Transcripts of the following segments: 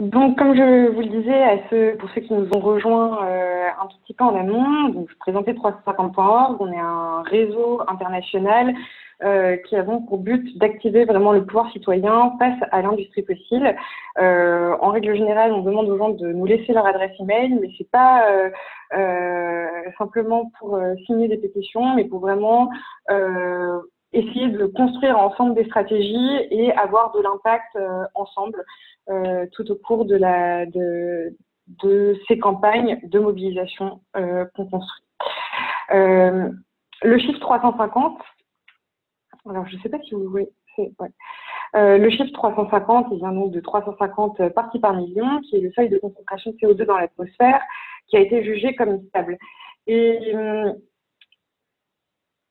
Donc, comme je vous le disais, pour ceux qui nous ont rejoints un tout petit peu en amont, donc je présentais 350.org. On est un réseau international qui a donc pour but d'activer vraiment le pouvoir citoyen face à l'industrie fossile. En règle générale, on demande aux gens de nous laisser leur adresse email, mais c'est pas simplement pour signer des pétitions, mais pour vraiment essayer de construire ensemble des stratégies et avoir de l'impact ensemble tout au cours de ces campagnes de mobilisation qu'on construit. Le chiffre 350, alors je ne sais pas si vous voyez, le chiffre 350, il vient donc de 350 parties par million, qui est le seuil de concentration de CO2 dans l'atmosphère, qui a été jugé comme stable.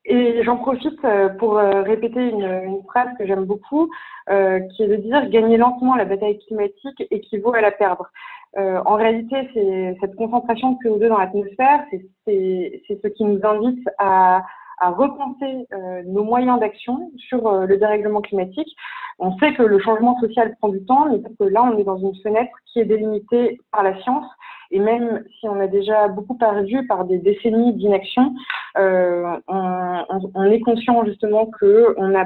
Et j'en profite pour répéter une phrase que j'aime beaucoup, qui est de dire « gagner lentement la bataille climatique équivaut à la perdre ». En réalité, cette concentration de CO2 dans l'atmosphère, c'est ce qui nous invite à repenser nos moyens d'action sur le dérèglement climatique. On sait que le changement social prend du temps, mais parce que là, on est dans une fenêtre qui est délimitée par la science. Et même si on a déjà beaucoup perdu par des décennies d'inaction, on est conscient justement qu'on n'a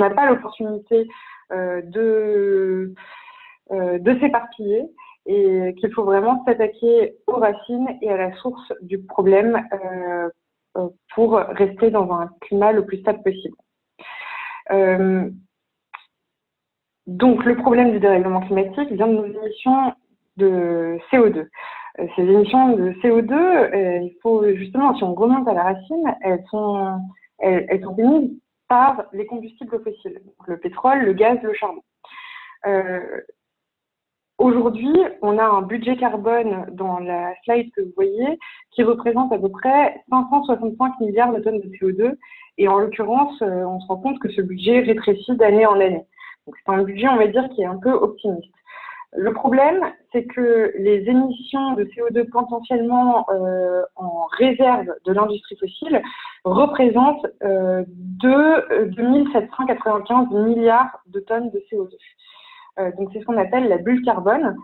pas l'opportunité de s'éparpiller et qu'il faut vraiment s'attaquer aux racines et à la source du problème pour rester dans un climat le plus stable possible. Donc, le problème du dérèglement climatique vient de nos émissions de CO2. Ces émissions de CO2, il faut justement, si on remonte à la racine, elles sont émises par les combustibles fossiles, donc le pétrole, le gaz, le charbon. Aujourd'hui, on a un budget carbone dans la slide que vous voyez qui représente à peu près 565 milliards de tonnes de CO2. Et en l'occurrence, on se rend compte que ce budget rétrécit d'année en année. Donc c'est un budget, on va dire, qui est un peu optimiste. Le problème, c'est que les émissions de CO2 potentiellement en réserve de l'industrie fossile représentent 2795 milliards de tonnes de CO2. Donc c'est ce qu'on appelle la bulle carbone.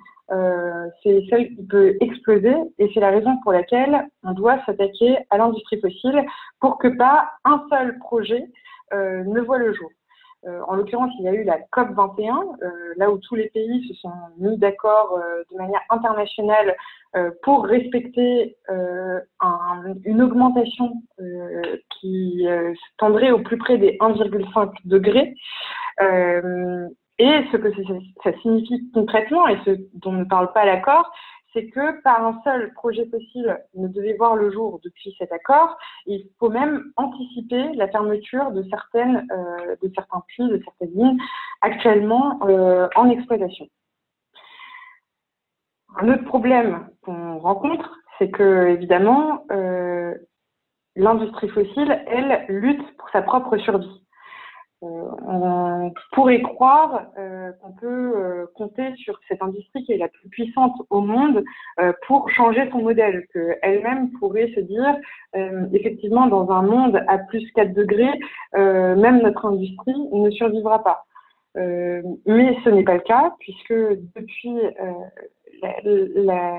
C'est celle qui peut exploser et c'est la raison pour laquelle on doit s'attaquer à l'industrie fossile pour que pas un seul projet ne voit le jour. En l'occurrence, il y a eu la COP21, là où tous les pays se sont mis d'accord de manière internationale pour respecter une augmentation qui tendrait au plus près des 1,5 degrés. Et ce que ça signifie concrètement, et ce dont ne parle pas l'accord, c'est que par un seul projet fossile ne devait voir le jour depuis cet accord, il faut même anticiper la fermeture de certains puits, de certaines mines actuellement en exploitation. Un autre problème qu'on rencontre, c'est que évidemment l'industrie fossile, elle, lutte pour sa propre survie. On pourrait croire qu'on peut compter sur cette industrie qui est la plus puissante au monde pour changer son modèle, qu'elle-même pourrait se dire effectivement dans un monde à plus 4 degrés, même notre industrie ne survivra pas. Mais ce n'est pas le cas puisque depuis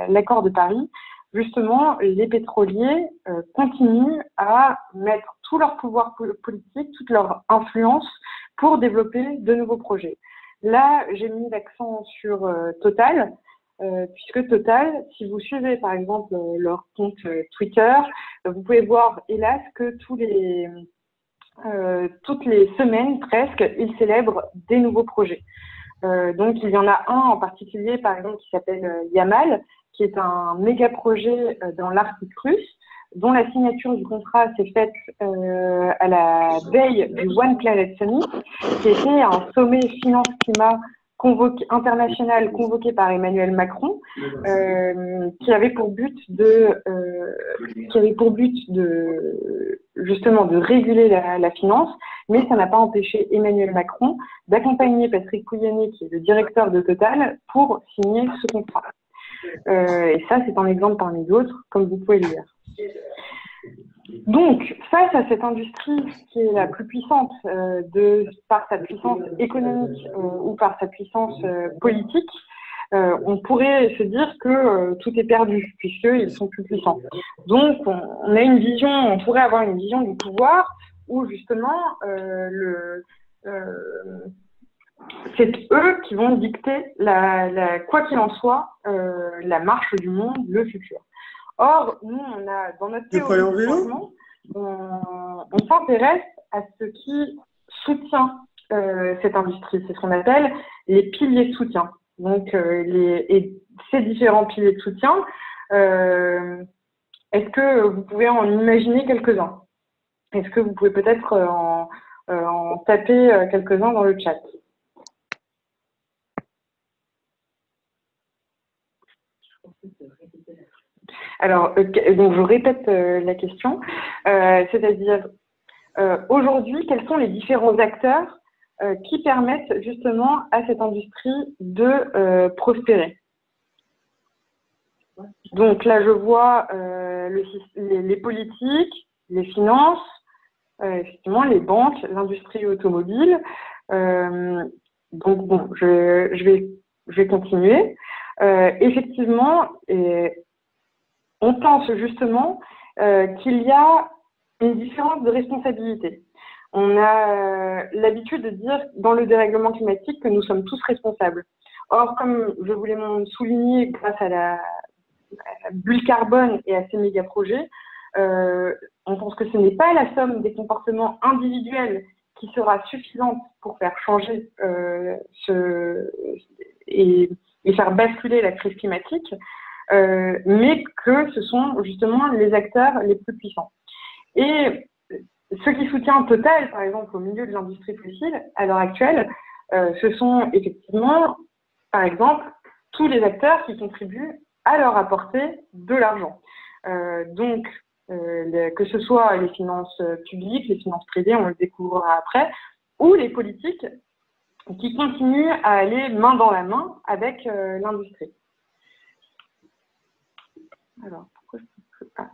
l'accord de Paris, justement, les pétroliers continuent à mettre tout leur pouvoir politique, toute leur influence pour développer de nouveaux projets. Là, j'ai mis l'accent sur Total, puisque Total, si vous suivez par exemple leur compte Twitter, vous pouvez voir, hélas, que toutes les semaines presque, ils célèbrent des nouveaux projets. Donc, il y en a un en particulier, par exemple, qui s'appelle Yamal, qui est un méga projet dans l'Arctique russe, dont la signature du contrat s'est faite à la veille du One Planet Summit, qui était un sommet finance-climat international convoqué par Emmanuel Macron, qui avait pour but justement de réguler la finance, mais ça n'a pas empêché Emmanuel Macron d'accompagner Patrick Pouyanné, qui est le directeur de Total, pour signer ce contrat. Et ça, c'est un exemple parmi d'autres, comme vous pouvez le lire. Donc, face à cette industrie qui est la plus puissante par sa puissance économique ou par sa puissance politique, on pourrait se dire que tout est perdu puisqu'ils sont plus puissants. Donc, on a une vision, on pourrait avoir une vision du pouvoir où justement c'est eux qui vont dicter, quoi qu'il en soit, la marche du monde, le futur. Or, nous, on a dans notre théorie du changement, on s'intéresse à ce qui soutient cette industrie. C'est ce qu'on appelle les piliers de soutien. Donc, et ces différents piliers de soutien, est-ce que vous pouvez en imaginer quelques-uns? Est-ce que vous pouvez peut-être en taper quelques-uns dans le chat? Alors, donc je répète la question, c'est-à-dire aujourd'hui, quels sont les différents acteurs qui permettent justement à cette industrie de prospérer? Donc là, je vois les politiques, les finances, effectivement, les banques, l'industrie automobile. Donc bon, je vais continuer. Effectivement, on pense justement qu'il y a une différence de responsabilité. On a l'habitude de dire dans le dérèglement climatique que nous sommes tous responsables. Or, comme je voulais souligner grâce à la bulle carbone et à ces méga-projets, on pense que ce n'est pas la somme des comportements individuels qui sera suffisante pour faire changer et faire basculer la crise climatique, mais que ce sont justement les acteurs les plus puissants. Et ce qui soutient Total, par exemple, au milieu de l'industrie fossile, à l'heure actuelle, ce sont effectivement, par exemple, tous les acteurs qui contribuent à leur apporter de l'argent. Donc, que ce soit les finances publiques, les finances privées, on le découvrira après, ou les politiques qui continuent à aller main dans la main avec l'industrie. Alors, pourquoi je peux pas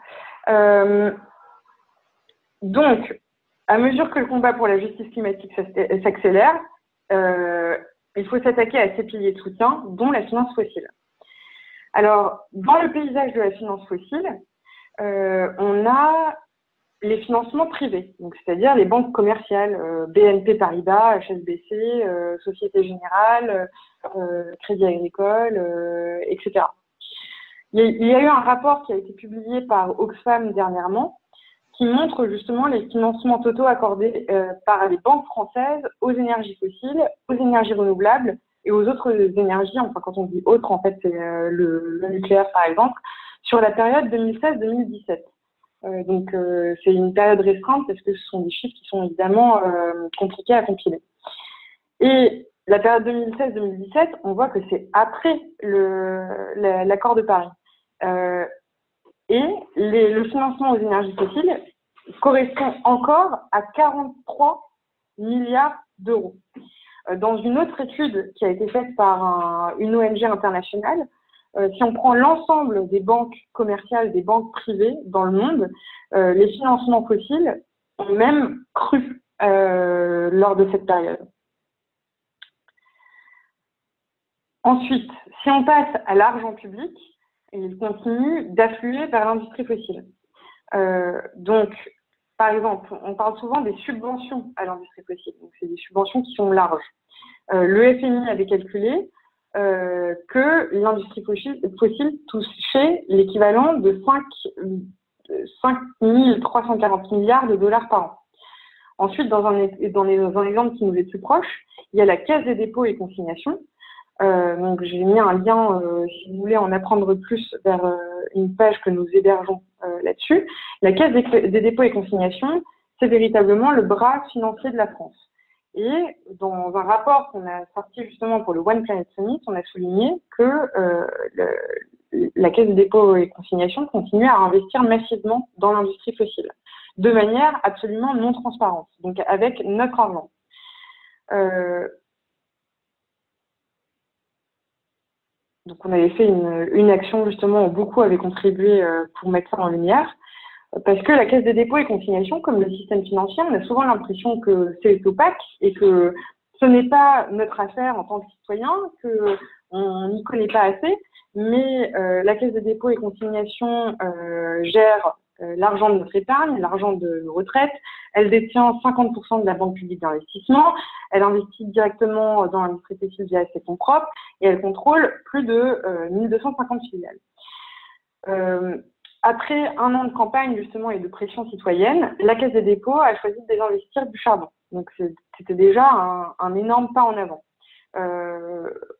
donc, à mesure que le combat pour la justice climatique s'accélère, il faut s'attaquer à ces piliers de soutien, dont la finance fossile. Alors, dans le paysage de la finance fossile, on a les financements privés, c'est-à-dire les banques commerciales, BNP Paribas, HSBC, Société Générale, Crédit Agricole, etc. Il y a eu un rapport qui a été publié par Oxfam dernièrement, qui montre justement les financements totaux accordés par les banques françaises aux énergies fossiles, aux énergies renouvelables et aux autres énergies, enfin quand on dit autres, en fait c'est le nucléaire par exemple, sur la période 2016-2017. Donc c'est une période restreinte parce que ce sont des chiffres qui sont évidemment compliqués à compiler. Et la période 2016-2017, on voit que c'est après l'accord de Paris. Et le financement aux énergies fossiles correspond encore à 43 milliards d'euros. Dans une autre étude qui a été faite par une ONG internationale, si on prend l'ensemble des banques commerciales, des banques privées dans le monde, les financements fossiles ont même cru lors de cette période. Ensuite, si on passe à l'argent public, il continue d'affluer vers l'industrie fossile. Donc, par exemple, on parle souvent des subventions à l'industrie fossile. Donc, c'est des subventions qui sont larges. Le FMI avait calculé que l'industrie fossile touchait l'équivalent de 5 340 milliards de dollars par an. Ensuite, dans un exemple qui nous est plus proche, il y a la Caisse des dépôts et consignations. Donc j'ai mis un lien, si vous voulez en apprendre plus, vers une page que nous hébergeons là-dessus. La Caisse des dépôts et consignations, c'est véritablement le bras financier de la France. Et dans un rapport qu'on a sorti justement pour le One Planet Summit, on a souligné que la Caisse des dépôts et consignations continue à investir massivement dans l'industrie fossile, de manière absolument non transparente, donc avec notre argent. Donc, on avait fait une action, justement, où beaucoup avaient contribué pour mettre ça en lumière. Parce que la Caisse des dépôts et consignations, comme le système financier, on a souvent l'impression que c'est opaque et que Ce n'est pas notre affaire en tant que citoyen, qu'on n'y connaît pas assez, mais la Caisse des dépôts et consignations gère l'argent de notre épargne, l'argent de nos retraites. Elle détient 50% de la banque publique d'investissement. Elle investit directement dans l'industrie textile via ses fonds propres et elle contrôle plus de 1250 filiales. Après un an de campagne justement et de pression citoyenne, la Caisse des dépôts a choisi de désinvestir du charbon. Donc c'était déjà un énorme pas en avant.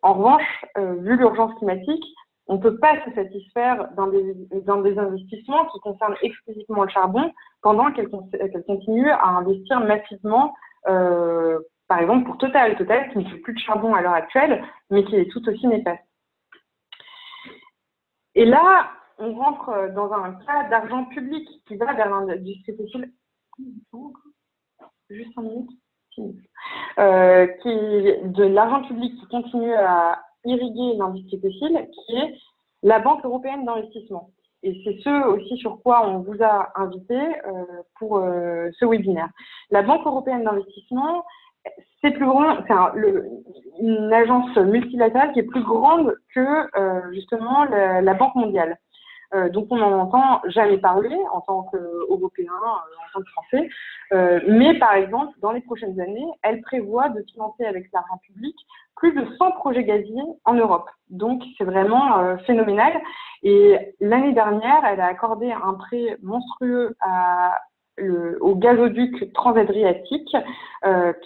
En revanche, vu l'urgence climatique, on ne peut pas se satisfaire d'un désinvestissement qui concerne exclusivement le charbon pendant qu'elle continue à investir massivement, par exemple pour Total qui ne fait plus de charbon à l'heure actuelle, mais qui est tout aussi néfaste. Et là, on rentre dans un cas d'argent public qui va vers l'industrie fossile. Juste 5 minutes. De l'argent public qui continue à irriguer l'industrie fossile, qui est la Banque européenne d'investissement. Et c'est ce aussi sur quoi on vous a invité pour ce webinaire. La Banque européenne d'investissement, c'est plus grand, c'est une agence multilatérale qui est plus grande que justement la Banque mondiale. Donc on n'en entend jamais parler en tant qu'Européens, en tant que Français. Mais par exemple, dans les prochaines années, elle prévoit de financer avec l'argent public plus de 100 projets gaziers en Europe. Donc c'est vraiment phénoménal. Et l'année dernière, elle a accordé un prêt monstrueux au gazoduc transadriatique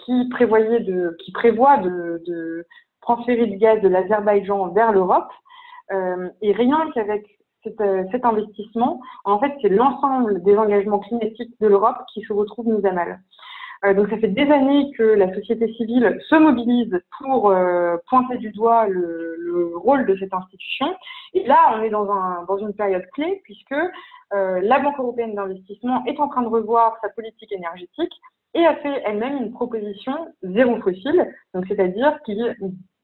qui prévoit de transférer du gaz de l'Azerbaïdjan vers l'Europe. Et rien qu'avec cet investissement, en fait, c'est l'ensemble des engagements climatiques de l'Europe qui se retrouvent mis à mal. Donc, ça fait des années que la société civile se mobilise pour pointer du doigt le rôle de cette institution. Et là, on est dans une période clé puisque la Banque européenne d'investissement est en train de revoir sa politique énergétique et a fait elle-même une proposition zéro fossile, donc c'est-à-dire qu'il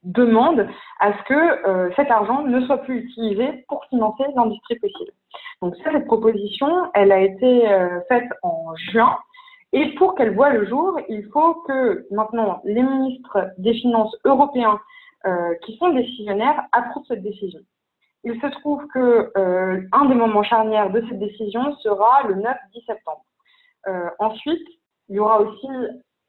demande à ce que cet argent ne soit plus utilisé pour financer l'industrie fossile. Donc ça, cette proposition, elle a été faite en juin. Et pour qu'elle voie le jour, il faut que maintenant les ministres des Finances européens qui sont décisionnaires approuvent cette décision. Il se trouve que un des moments charnières de cette décision sera le 9-10 septembre. Ensuite, il y aura aussi,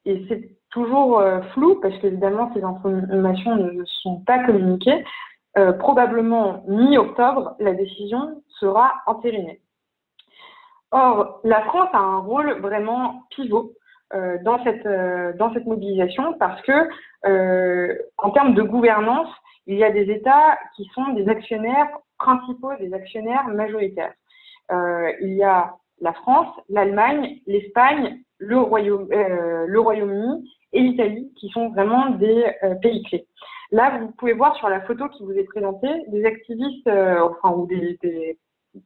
et c'est toujours flou parce qu'évidemment ces informations ne sont pas communiquées, probablement mi-octobre, la décision sera entérinée. Or, la France a un rôle vraiment pivot dans cette mobilisation parce que, en termes de gouvernance, il y a des États qui sont des actionnaires principaux, des actionnaires majoritaires. Il y a la France, l'Allemagne, l'Espagne, le Royaume-Uni et l'Italie qui sont vraiment des pays clés. Là, vous pouvez voir sur la photo qui vous est présentée des activistes, ou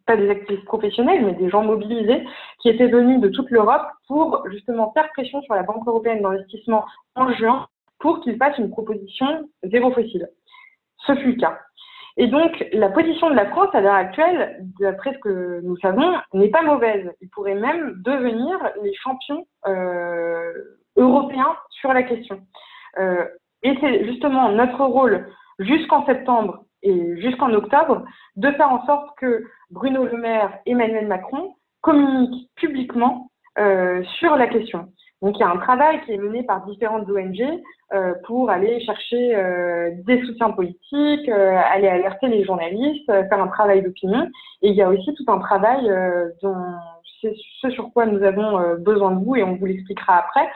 pas des activistes professionnels, mais des gens mobilisés qui étaient venus de toute l'Europe pour justement faire pression sur la Banque européenne d'investissement en juin pour qu'ils fassent une proposition zéro fossile. Ce fut le cas. Et donc, la position de la France à l'heure actuelle, d'après ce que nous savons, n'est pas mauvaise. Ils pourraient même devenir les champions européens sur la question. Et c'est justement notre rôle jusqu'en septembre et jusqu'en octobre de faire en sorte que Bruno Le Maire et Emmanuel Macron communiquent publiquement sur la question. Donc, il y a un travail qui est mené par différentes ONG pour aller chercher des soutiens politiques, aller alerter les journalistes, faire un travail d'opinion. Et il y a aussi tout un travail c'est ce sur quoi nous avons besoin de vous et on vous l'expliquera après,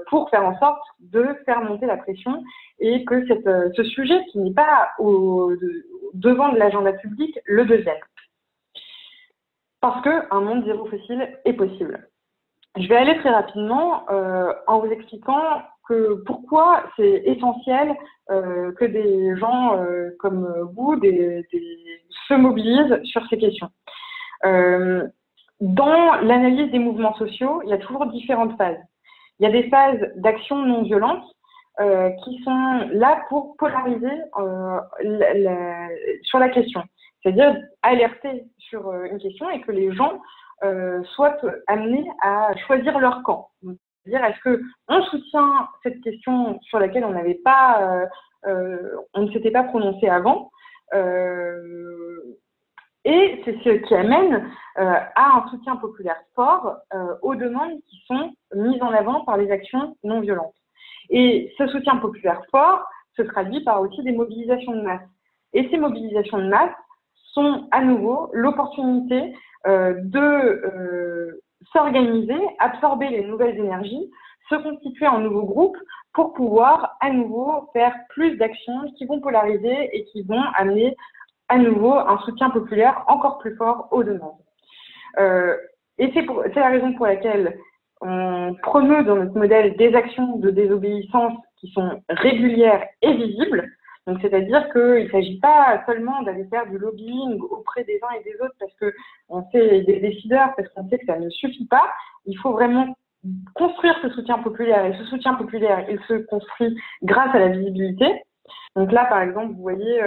pour faire en sorte de faire monter la pression et que ce sujet qui n'est pas devant de l'agenda public le devienne. Parce qu'un monde zéro fossile est possible. Je vais aller très rapidement en vous expliquant pourquoi c'est essentiel que des gens comme vous se mobilisent sur ces questions. Dans l'analyse des mouvements sociaux, il y a toujours différentes phases. Il y a des phases d'action non violente qui sont là pour polariser sur la question, c'est-à-dire alerter sur une question et que les gens soient amenés à choisir leur camp. C'est-à-dire, est-ce qu'on soutient cette question sur laquelle on n'avait pas, on ne s'était pas prononcé avant, et c'est ce qui amène à un soutien populaire fort aux demandes qui sont mises en avant par les actions non violentes. Et ce soutien populaire fort se traduit par aussi des mobilisations de masse. Et ces mobilisations de masse sont à nouveau l'opportunité de s'organiser, absorber les nouvelles énergies, se constituer en nouveaux groupes pour pouvoir à nouveau faire plus d'actions qui vont polariser et qui vont amener à nouveau un soutien populaire encore plus fort aux demandes. Et c'est la raison pour laquelle on promeut dans notre modèle des actions de désobéissance qui sont régulières et visibles. Donc, c'est-à-dire qu'il ne s'agit pas seulement d'aller faire du lobbying auprès des uns et des autres parce qu'on sait des décideurs, parce qu'on sait que ça ne suffit pas. Il faut vraiment construire ce soutien populaire. Et ce soutien populaire, il se construit grâce à la visibilité. Donc là, par exemple, vous voyez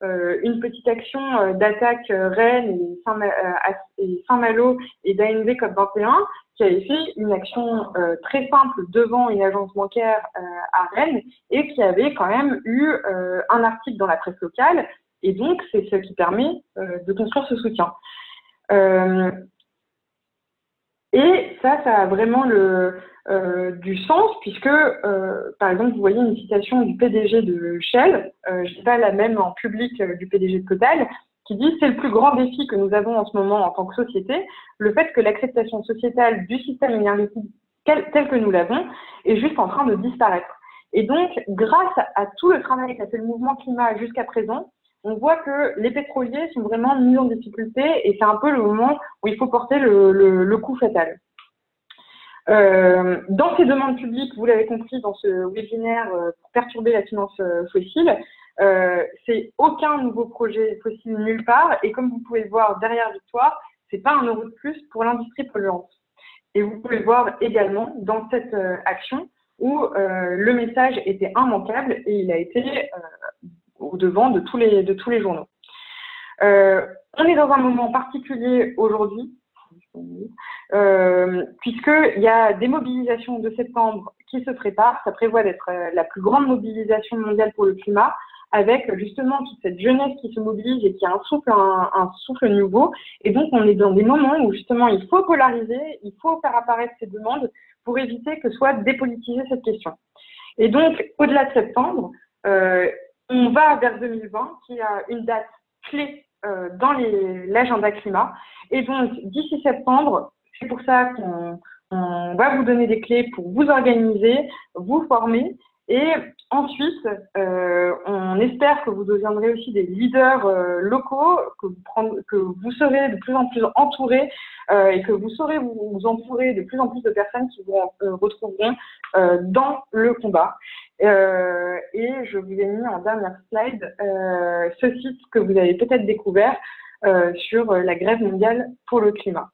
une petite action d'attaque Rennes et Saint-Malo et d'ANV COP21 qui avait fait une action très simple devant une agence bancaire à Rennes et qui avait quand même eu un article dans la presse locale. Et donc, c'est ce qui permet de construire ce soutien. Et ça a vraiment du sens puisque, par exemple, vous voyez une citation du PDG de Shell, je n'ai pas la même en public du PDG de Total, qui dit « C'est le plus grand défi que nous avons en ce moment en tant que société, le fait que l'acceptation sociétale du système énergétique tel que nous l'avons est juste en train de disparaître. » Et donc, grâce à tout le travail qu'a fait le mouvement climat jusqu'à présent, on voit que les pétroliers sont vraiment mis en difficulté et c'est un peu le moment où il faut porter le coup fatal. Dans ces demandes publiques, vous l'avez compris dans ce webinaire pour perturber la finance fossile, c'est aucun nouveau projet fossile nulle part et comme vous pouvez le voir derrière Victoire, c'est pas un euro de plus pour l'industrie polluante. Et vous pouvez le voir également dans cette action où le message était immanquable et il a été au devant de tous les journaux. On est dans un moment particulier aujourd'hui, puisqu'il y a des mobilisations de septembre qui se préparent. Ça prévoit d'être la plus grande mobilisation mondiale pour le climat, avec justement toute cette jeunesse qui se mobilise et qui a un souffle nouveau. Et donc, on est dans des moments où justement il faut polariser, il faut faire apparaître ces demandes pour éviter que soit dépolitisée cette question. Et donc, au-delà de septembre, on va vers 2020, qui a une date clé dans l'agenda climat. Et donc, d'ici septembre, c'est pour ça qu'on va vous donner des clés pour vous organiser, vous former. Et ensuite, on espère que vous deviendrez aussi des leaders locaux, que vous serez de plus en plus entourés et que vous saurez vous entourer de plus en plus de personnes qui vous retrouveront dans le combat. Et je vous ai mis en dernière slide ce site que vous avez peut-être découvert sur la grève mondiale pour le climat.